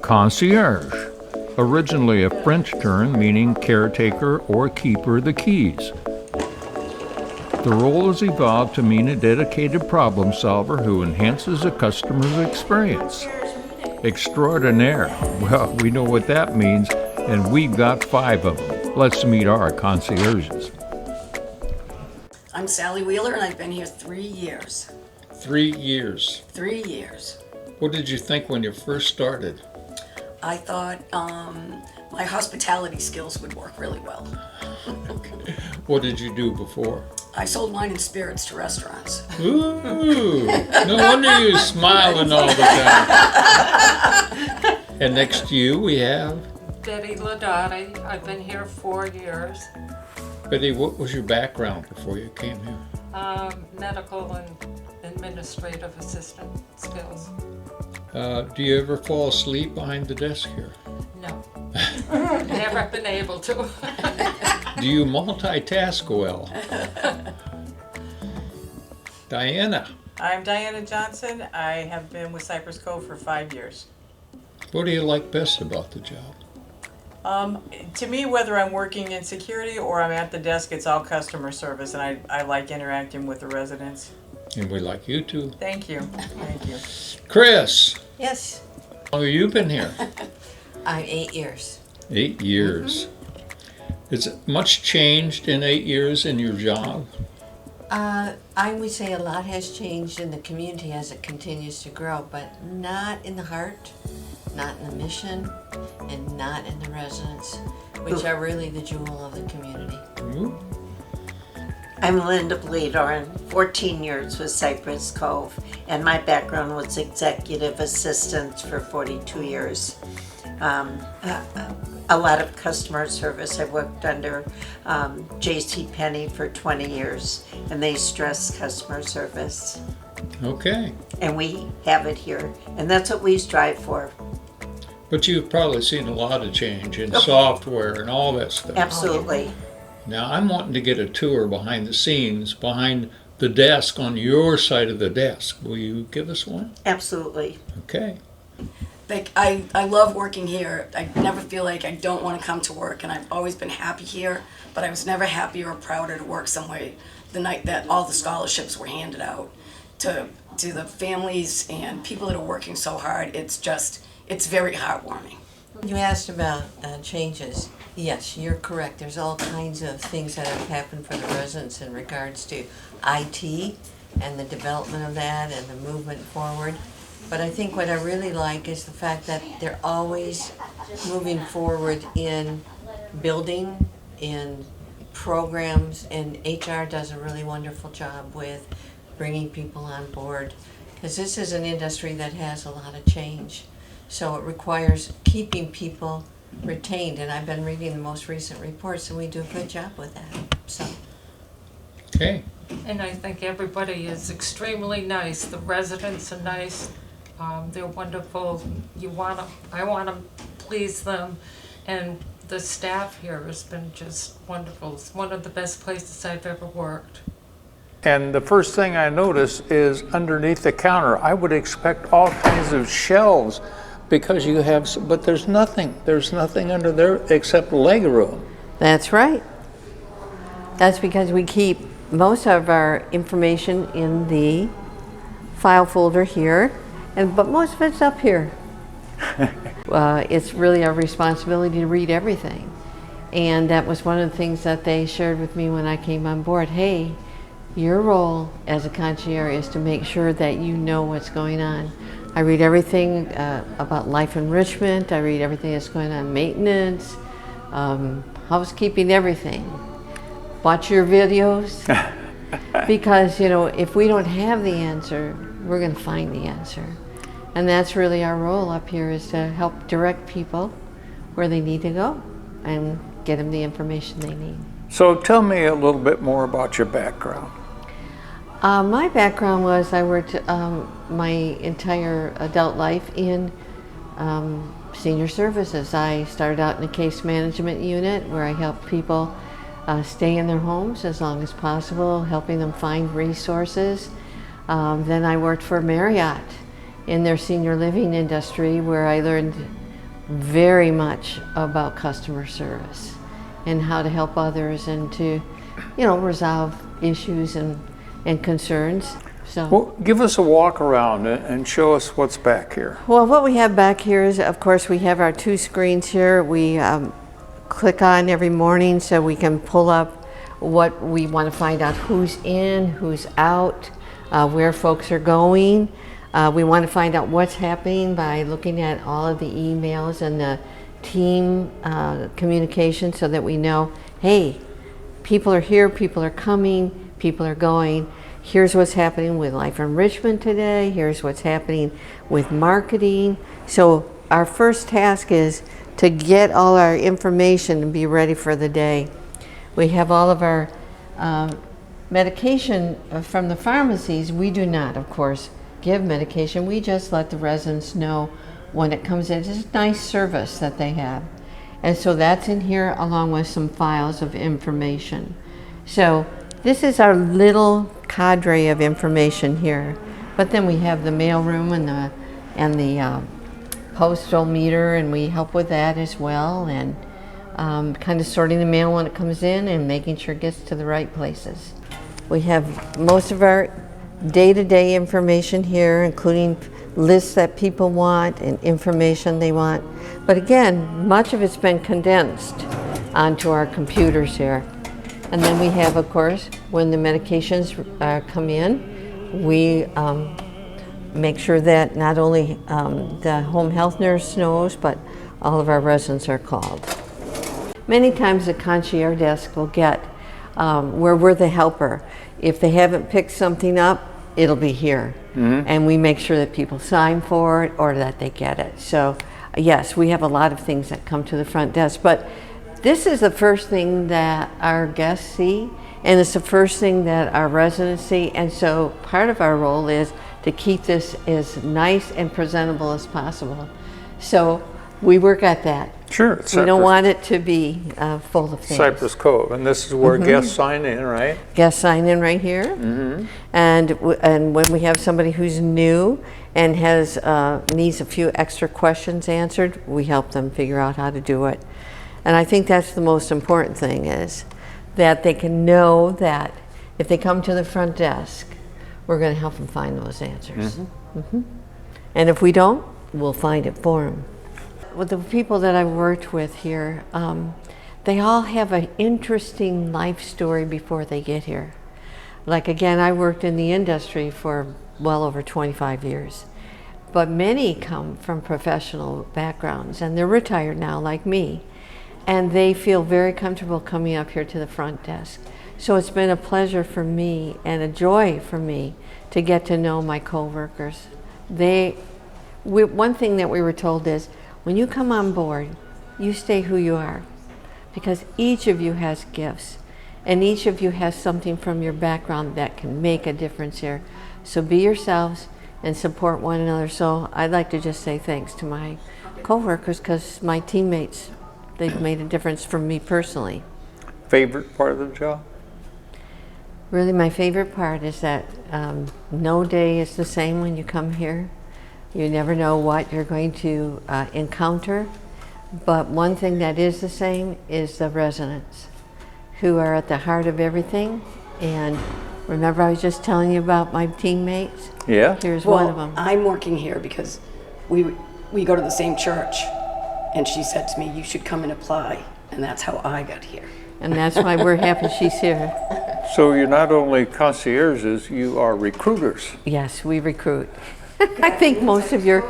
Concierge, originally a French term meaning caretaker or keeper of the keys. The role has evolved to mean a dedicated problem solver who enhances a customer's experience. Extraordinaire, well, we know what that means, and we've got 5 of them. Let's meet our concierges. I'm Sally Wheeler, and I've been here 3 years. 3 years. 3 years. What did you think when you first started? I thought my hospitality skills would work really well. Okay. What did you do before? I sold wine and spirits to restaurants. Ooh, no wonder you're smiling all the time. And next to you we have? Betty Ladotti. I've been here 4 years. Betty, what was your background before you came here? Medical and administrative assistant skills. Do you ever fall asleep behind the desk here? No. Never been able to. Do you multitask well? Diana. I'm Diana Johnson. I have been with Cypress Cove for 5 years. What do you like best about the job? To me, whether I'm working in security or I'm at the desk, it's all customer service, and I like interacting with the residents. And we like you too. Thank you. Thank you. Chris. Yes, How long have you been here? I'm 8 years. 8 years. Has much changed in 8 years in your job? I would say a lot has changed in the community as it continues to grow, but not in the heart, not in the mission, and not in the residents, which are really the jewel of the community. Ooh. I'm Linda Bleedorn, 14 years with Cypress Cove, and my background was executive assistant for 42 years. A lot of customer service. I worked under J.C. Penney for 20 years, and they stress customer service. Okay. And we have it here, and that's what we strive for. But you've probably seen a lot of change in software and all that stuff. Absolutely. Now, I'm wanting to get a tour behind the scenes, behind the desk, on your side of the desk. Will you give us one? Absolutely. Okay. Like I love working here. I never feel like I don't want to come to work, and I've always been happy here, but I was never happier or prouder to work somewhere the night that all the scholarships were handed out to the families and people that are working so hard. It's very heartwarming. You asked about changes. Yes, you're correct. There's all kinds of things that have happened for the residents in regards to IT and the development of that and the movement forward. But I think what I really like is the fact that they're always moving forward in building, in programs, and HR does a really wonderful job with bringing people on board. Because this is an industry that has a lot of change. So it requires keeping people retained, and I've been reading the most recent reports, and we do a good job with that. So. Okay. And I think everybody is extremely nice. The residents are nice. They're wonderful. I want to please them, and the staff here has been just wonderful. It's one of the best places I've ever worked. And the first thing I notice is underneath the counter, I would expect all kinds of shelves because you have, but there's nothing under there except leg room. That's right. That's because we keep most of our information in the file folder here, but most of it's up here. It's really our responsibility to read everything. And that was one of the things that they shared with me when I came on board. Hey, your role as a concierge is to make sure that you know what's going on. I read everything about life enrichment. I read everything that's going on, maintenance, housekeeping, everything. Watch your videos, because if we don't have the answer, we're going to find the answer. And that's really our role up here, is to help direct people where they need to go and get them the information they need. So tell me a little bit more about your background. My background was I worked my entire adult life in senior services. I started out in a case management unit where I helped people stay in their homes as long as possible, helping them find resources. Then I worked for Marriott in their senior living industry, where I learned very much about customer service and how to help others and to, resolve issues and concerns. So, Well, give us a walk around and show us what's back here. well, what we have back here is, of course, we have our 2 screens here. We click on every morning so we can pull up what we want to find out, who's in, who's out, where folks are going. We want to find out what's happening by looking at all of the emails and the team communication so that we know, hey, people are here, people are coming, people are going. Here's what's happening with Life Enrichment today. Here's what's happening with marketing. So our first task is to get all our information and be ready for the day. We have all of our medication from the pharmacies. We do not, of course, give medication. We just let the residents know when it comes in. It's a nice service that they have. And so that's in here along with some files of information. So this is our little cadre of information here. But then we have the mail room and the postal meter, and we help with that as well, and kind of sorting the mail when it comes in and making sure it gets to the right places. We have most of our day-to-day information here, including lists that people want and information they want. But again, much of it's been condensed onto our computers here. And then we have, of course, when the medications come in, we make sure that not only the home health nurse knows, but all of our residents are called. Many times the concierge desk will get where we're the helper. If they haven't picked something up, it'll be here. Mm-hmm. And we make sure that people sign for it or that they get it. So yes, we have a lot of things that come to the front desk, but this is the first thing that our guests see, and it's the first thing that our residents see. And so part of our role is to keep this as nice and presentable as possible. So we work at that. Sure. We don't want it to be full of things. Cypress Cove, and this is where Mm-hmm. guests sign in, right? Guests sign in right here. Mm-hmm. And when we have somebody who's new and has needs a few extra questions answered, we help them figure out how to do it. And I think that's the most important thing, is that they can know that if they come to the front desk, we're going to help them find those answers. Mm-hmm. Mm-hmm. And if we don't, we'll find it for them. With the people that I've worked with here, they all have an interesting life story before they get here. Like, again, I worked in the industry for well over 25 years. But many come from professional backgrounds, and they're retired now, like me. And they feel very comfortable coming up here to the front desk. So it's been a pleasure for me and a joy for me to get to know my coworkers. One thing that we were told is, when you come on board, you stay who you are, because each of you has gifts, and each of you has something from your background that can make a difference here. So be yourselves and support one another. So I'd like to just say thanks to my coworkers, because my teammates, they've made a difference for me personally. Favorite part of the job? Really, my favorite part is that no day is the same when you come here. You never know what you're going to encounter. But one thing that is the same is the residents, who are at the heart of everything. And remember, I was just telling you about my teammates? Yeah. Here's one of them. I'm working here because we go to the same church, and she said to me, you should come and apply, and that's how I got here. And that's why we're happy she's here. So you're not only concierges, you are recruiters. Yes, we recruit. I think most of your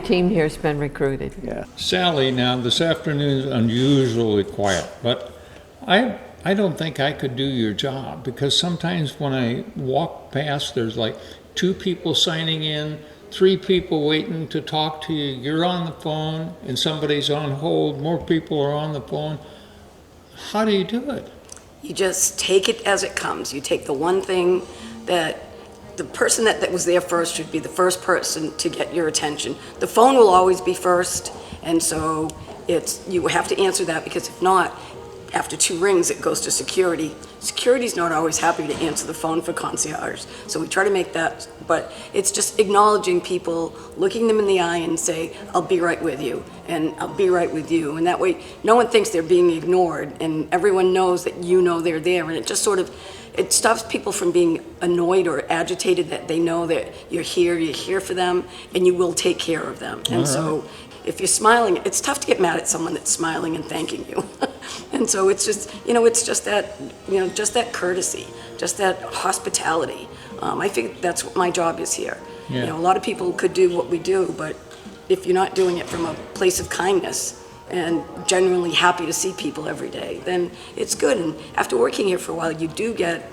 team here has been recruited. Yeah. Sally, now this afternoon is unusually quiet, but I don't think I could do your job, because sometimes when I walk past, there's like 2 people signing in, 3 people waiting to talk to you. You're on the phone and somebody's on hold. More people are on the phone. How do you do it? You just take it as it comes. You take the one thing that the person that was there first should be the first person to get your attention. The phone will always be first, and so you have to answer that, because if not, after 2 rings, it goes to security. Security's not always happy to answer the phone for concierge, so we try to make that, but it's just acknowledging people, looking them in the eye and say, I'll be right with you, and I'll be right with you, and that way no one thinks they're being ignored, and everyone knows that you know they're there, and it just sort of, it stops people from being annoyed or agitated, that they know that you're here for them, and you will take care of them. And so if you're smiling, it's tough to get mad at someone that's smiling and thanking you. And so it's just, it's just that, just that courtesy, just that hospitality. I think that's what my job is here. Yeah. A lot of people could do what we do, but if you're not doing it from a place of kindness and genuinely happy to see people every day, then it's good. And after working here for a while, you do get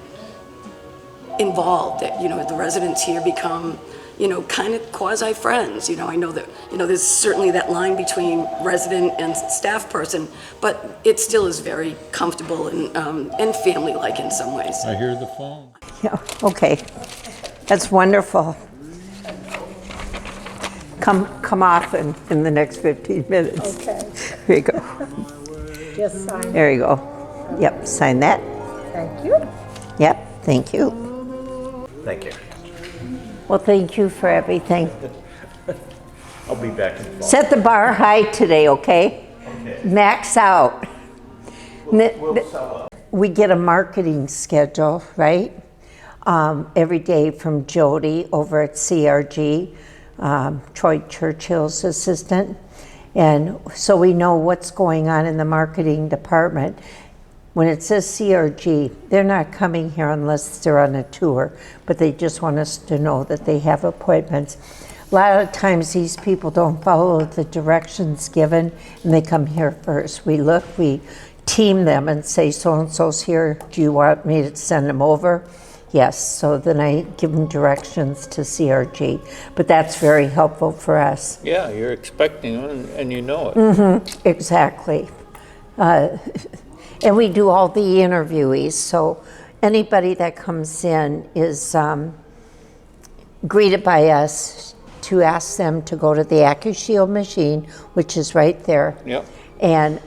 involved. That the residents here become kind of quasi friends. I know that there's certainly that line between resident and staff person, but it still is very comfortable and family like in some ways. I hear the phone. Yeah, okay. That's wonderful. Come off in the next 15 minutes. Okay. Here you go. Just sign. There you go. Yep, sign that. Thank you. Yep, thank you. Thank you. Well, thank you for everything. I'll be back in the fall. Set the bar high today, okay? Okay. Max out. We'll sell out. We get a marketing schedule, right? Every day from Jody over at CRG, Troy Churchill's assistant. And so we know what's going on in the marketing department. When it says CRG, they're not coming here unless they're on a tour, but they just want us to know that they have appointments. A lot of times these people don't follow the directions given and they come here first. We look, we team them and say, so-and-so's here, do you want me to send them over? Yes, so then I give them directions to CRG, but that's very helpful for us. Yeah, you're expecting them and you know it. Exactly. And we do all the interviewees, so anybody that comes in is greeted by us to ask them to go to the AccuShield machine, which is right there. Yep. And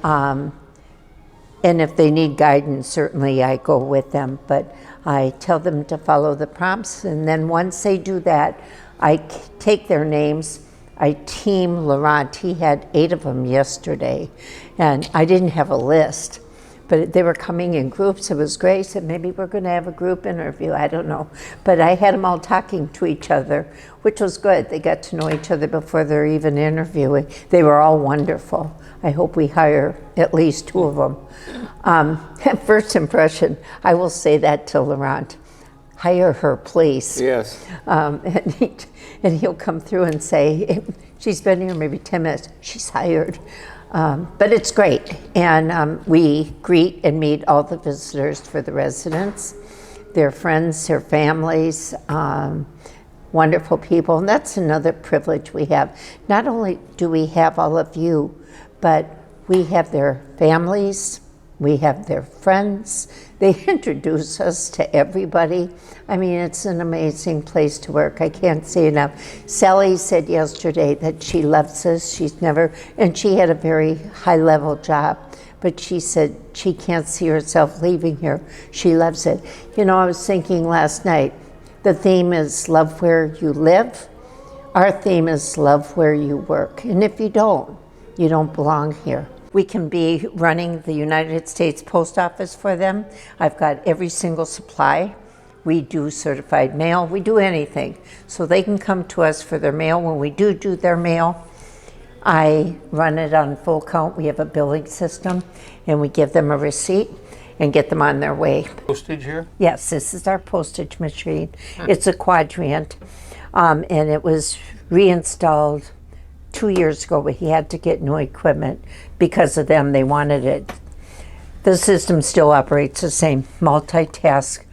if they need guidance, certainly I go with them, but I tell them to follow the prompts, and then once they do that, I take their names. I team Laurent. He had 8 of them yesterday, and I didn't have a list, but they were coming in groups. It was great. I said, maybe we're going to have a group interview. I don't know. But I had them all talking to each other, which was good. They got to know each other before they're even interviewing. They were all wonderful. I hope we hire at least 2 of them. First impression, I will say that to Laurent. Hire her, please. Yes. And he'll come through and say, she's been here maybe 10 minutes. She's hired. But it's great. And we greet and meet all the visitors for the residents, their friends, their families, wonderful people. And that's another privilege we have. Not only do we have all of you, but we have their families, we have their friends. They introduce us to everybody. I mean, it's an amazing place to work. I can't say enough. Sally said yesterday that she loves us. She's never, and she had a very high-level job, but she said she can't see herself leaving here. She loves it. You know, I was thinking last night, the theme is love where you live. Our theme is love where you work. And if you don't belong here. We can be running the United States Post Office for them. I've got every single supply. We do certified mail. We do anything. So they can come to us for their mail. When we do their mail, I run it on full count. We have a billing system, and we give them a receipt and get them on their way. Postage here? Yes, this is our postage machine. It's a Quadrant, and it was reinstalled 2 years ago, but he had to get new equipment because of them. They wanted it. The system still operates the same, multitask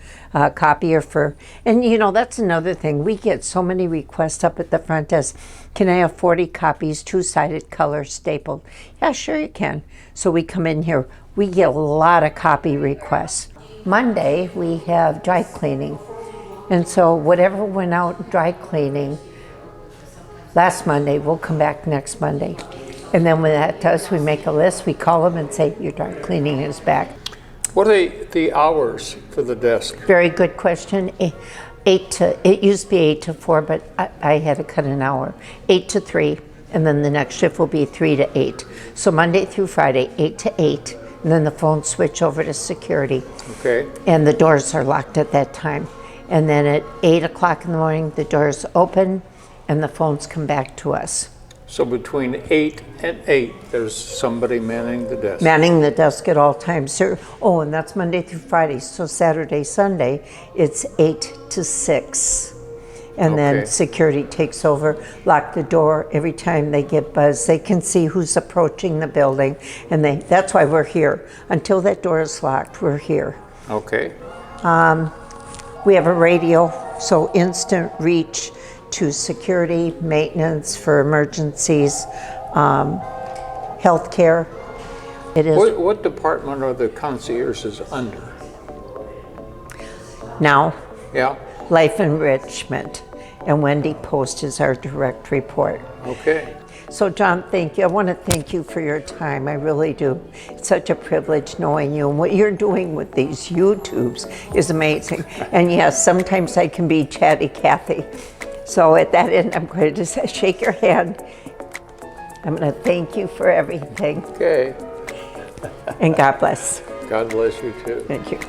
copier for, and you know, that's another thing. We get so many requests up at the front desk. Can I have 40 copies, 2-sided color stapled? Yeah, sure you can. So we come in here, we get a lot of copy requests. Monday, we have dry cleaning. And so whatever went out dry cleaning, last Monday, we'll come back next Monday. And then when that does, we make a list, we call them and say, your dry cleaning is back. What are the hours for the desk? Very good question. It used to be 8 to 4, but I had to cut an hour. 8 to 3, and then the next shift will be 3 to 8. So Monday through Friday, 8 to 8, and then the phones switch over to security. Okay. And the doors are locked at that time. And then at 8 o'clock in the morning, the doors open and the phones come back to us. So between 8 and 8, there's somebody manning the desk. Manning the desk at all times. Sir. Oh, and that's Monday through Friday. So Saturday, Sunday, it's 8 to 6. And then Okay. security takes over, lock the door. Every time they get buzzed, they can see who's approaching the building. And that's why we're here. Until that door is locked, we're here. Okay. We have a radio, so instant reach to security, maintenance for emergencies, healthcare. It is What department are the concierges under? now Yeah. life enrichment, and Wendy Post is our direct report. Okay. So John, thank you. I want to thank you for your time. I really do. It's such a privilege knowing you, and what you're doing with these YouTubes is amazing. And yes, sometimes I can be chatty Cathy. So at that end, I'm going to just shake your hand. I'm going to thank you for everything, Okay. and God bless. God bless you too. Thank you.